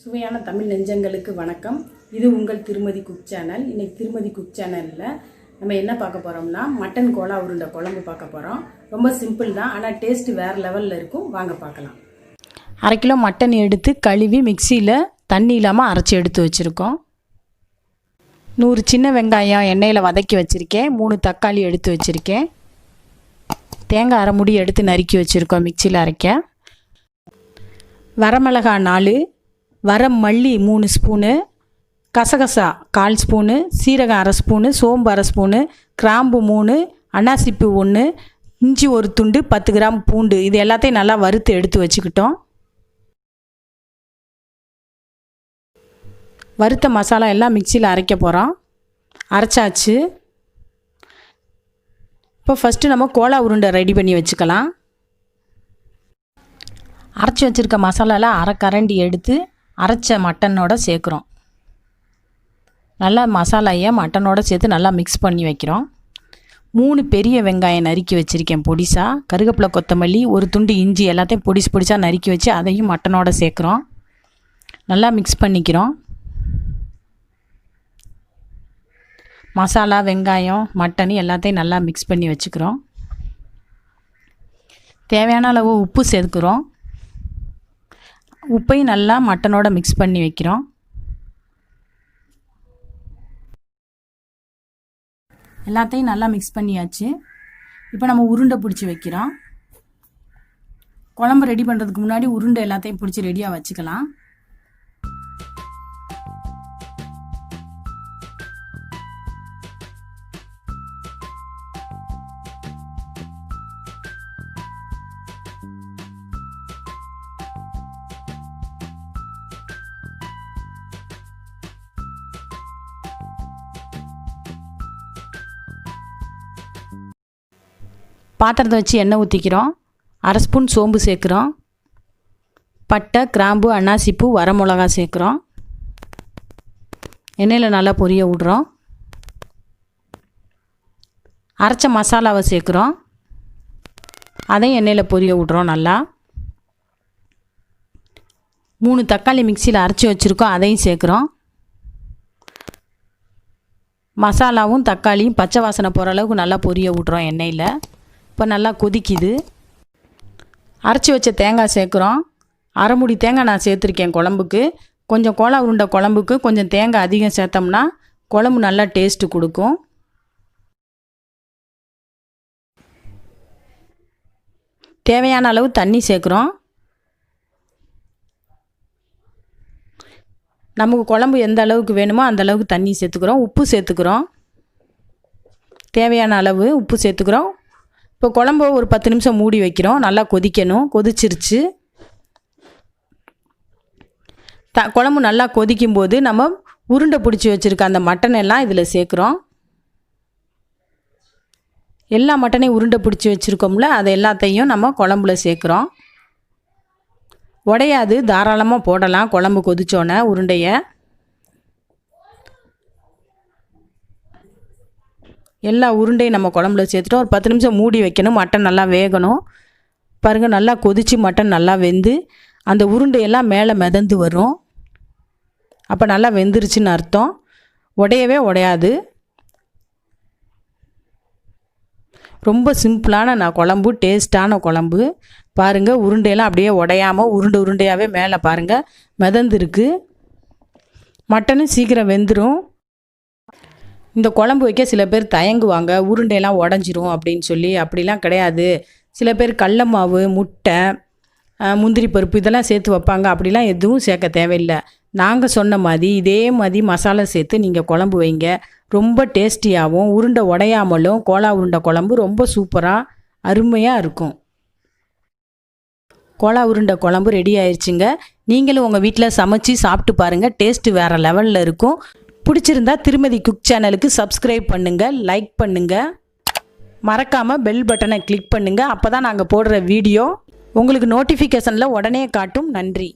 சுவையான தமிழ் நெஞ்சங்களுக்கு வணக்கம். இது உங்கள் திருமதி குக் சேனல். இன்றைக்கி திருமதி குக் சேனலில் நம்ம என்ன பார்க்க போகிறோம்னா மட்டன் கோலா உருண்டை குழம்பு பார்க்க போகிறோம். ரொம்ப சிம்பிள் தான், ஆனால் டேஸ்ட்டு வேறு லெவலில் இருக்கும். வாங்க பார்க்கலாம். 1/2 கிலோ மட்டன் எடுத்து கழுவி மிக்சியில் தண்ணி இல்லாமல் அரைச்சி எடுத்து வச்சுருக்கோம். 100 சின்ன வெங்காயம் எண்ணெயில் வதக்கி வச்சுருக்கேன். 3 தக்காளி எடுத்து வச்சுருக்கேன். தேங்காய் அரை மூடி எடுத்து நறுக்கி வச்சுருக்கோம் மிக்சியில் அரைக்க. வரமிளகாய் 4, வரமல்லி 3 ஸ்பூனு, கசகசா 1/4 ஸ்பூனு, சீரகம் அரை ஸ்பூனு, சோம்பு அரை ஸ்பூனு, கிராம்பு 3, அன்னாசிப்பூ 1, இஞ்சி 1 துண்டு, 10 கிராம் பூண்டு. இது எல்லாத்தையும் நல்லா வறுத்து எடுத்து வச்சுக்கிட்டோம். வறுத்த மசாலா எல்லாம் மிக்சியில் அரைக்க போகிறோம். அரைச்சாச்சு. இப்போ ஃபஸ்ட்டு நம்ம கோலா உருண்டை ரெடி பண்ணி வச்சுக்கலாம். அரைச்சி வச்சுருக்க மசாலாலாம் அரை கரண்டி எடுத்து அரைச்ச மட்டனோட சேர்க்குறோம். நல்லா மசாலாயை மட்டனோட சேர்த்து நல்லா மிக்ஸ் பண்ணி வைக்கிறோம். 3 பெரிய வெங்காயம் நறுக்கி வச்சுருக்கேன் பொடிசாக. கருவேப்பிலை, கொத்தமல்லி, 1 துண்டு இஞ்சி எல்லாத்தையும் பொடிசாக நறுக்கி வச்சு அதையும் மட்டனோட சேர்க்குறோம். நல்லா மிக்ஸ் பண்ணிக்கிறோம். மசாலா, வெங்காயம், மட்டன் எல்லாத்தையும் நல்லா மிக்ஸ் பண்ணி வச்சுக்கிறோம். தேவையான அளவு உப்பு சேர்க்குறோம். உப்பையும் நல்லா மட்டனோட மிக்ஸ் பண்ணி வைக்கிறோம். எல்லாத்தையும் நல்லா மிக்ஸ் பண்ணியாச்சு. இப்போ நம்ம உருண்டை பிடிச்சி வைக்கிறோம். குழம்பு ரெடி பண்ணுறதுக்கு முன்னாடி உருண்டை எல்லாத்தையும் பிடிச்சி ரெடியாக வச்சுக்கலாம். பாத்திரத்தை வச்சு எண்ணெய் ஊற்றிக்கிறோம். அரை ஸ்பூன் சோம்பு சேர்க்குறோம். பட்டை, கிராம்பு, அன்னாசிப்பூ, வரமிளகா சேர்க்குறோம். எண்ணெயில் நல்லா பொரிய விடுறோம். அரைச்ச மசாலாவை சேர்க்குறோம். அதையும் எண்ணெயில் பொரிய விடுறோம் நல்லா. 3 தக்காளி மிக்சியில் அரைச்சி வச்சுருக்கோம், அதையும் சேர்க்குறோம். மசாலாவும் தக்காளியும் பச்சை வாசனை போகிற அளவுக்கு நல்லா பொரிய விடுறோம் எண்ணெயில். இப்போ நல்லா கொதிக்குது. அரைச்சி வச்ச தேங்காய் சேர்க்குறோம். அரை மூடி தேங்காய் நான் சேர்த்துருக்கேன் குழம்புக்கு. கொஞ்சம் கோலா உருண்டை குழம்புக்கு கொஞ்சம் தேங்காய் அதிகம் சேர்த்தோம்னா குழம்பு நல்லா டேஸ்ட்டு கொடுக்கும். தேவையான அளவு தண்ணி சேர்க்குறோம். நமக்கு குழம்பு எந்த அளவுக்கு வேணுமோ அந்த அளவுக்கு தண்ணி சேர்த்துக்கிறோம். உப்பு சேர்த்துக்கிறோம். தேவையான அளவு உப்பு சேர்த்துக்கிறோம். இப்போ குழம்பு ஒரு 10 நிமிஷம் மூடி வைக்கிறோம். நல்லா கொதிக்கணும். கொதிச்சிருச்சு. குழம்பு நல்லா கொதிக்கும்போது நம்ம உருண்டை பிடிச்சி வச்சுருக்க அந்த மட்டன் எல்லாம் இதில் சேர்க்குறோம். எல்லா மட்டனையும் உருண்டை பிடிச்சி வச்சுருக்கோம்ல, அதை எல்லாத்தையும் நம்ம குழம்புல சேர்க்குறோம். உடையாது, தாராளமாக போடலாம் குழம்பு கொதிச்சோன்னே உருண்டையை. எல்லா உருண்டையும் நம்ம குழம்புல சேர்த்துட்டோம். ஒரு 10 நிமிஷம் மூடி வைக்கணும். மட்டன் நல்லா வேகணும். பாருங்கள், நல்லா கொதித்து மட்டன் நல்லா வெந்து அந்த உருண்டையெல்லாம் மேலே மிதந்து வரும். அப்போ நல்லா வெந்துருச்சுன்னு அர்த்தம். உடையவே உடையாது. ரொம்ப சிம்பிளான குழம்பு, டேஸ்ட்டான குழம்பு. பாருங்கள், உருண்டையெல்லாம் அப்படியே உடையாமல் உருண்டையாகவே மேலே பாருங்கள் மிதந்துருக்கு. மட்டனும் சீக்கிரம் வெந்துடும். இந்த குழம்பு வைக்க சில பேர் தயங்குவாங்க, உருண்டையெல்லாம் உடஞ்சிரும் அப்படின்னு சொல்லி. அப்படிலாம் கிடையாது. சில பேர் கடல மாவு, முட்டை, முந்திரி பருப்பு இதெல்லாம் சேர்த்து வைப்பாங்க. அப்படிலாம் எதுவும் சேர்க்க தேவையில்லை. நாங்கள் சொன்ன மாதிரி இதே மாதிரி மசாலா சேர்த்து நீங்கள் குழம்பு வைங்க. ரொம்ப டேஸ்டியாகவும் உருண்டை உடையாமலும் கோலா உருண்டை குழம்பு ரொம்ப சூப்பராக அருமையாக இருக்கும். கோலா உருண்டை குழம்பு ரெடி ஆயிடுச்சுங்க. நீங்களும் உங்கள் வீட்டில் சமைச்சு சாப்பிட்டு பாருங்கள். டேஸ்ட்டு வேறு லெவலில் இருக்கும். பிடிச்சிருந்தா திருமதி குக் சேனலுக்கு சப்ஸ்கிரைப் பண்ணுங்கள், லைக் பண்ணுங்கள், மறக்காமல் பெல் பட்டனை கிளிக் பண்ணுங்கள். அப்போ தான் நாங்கள் போடுற வீடியோ உங்களுக்கு நோட்டிஃபிகேஷனில் உடனே காட்டும். நன்றி.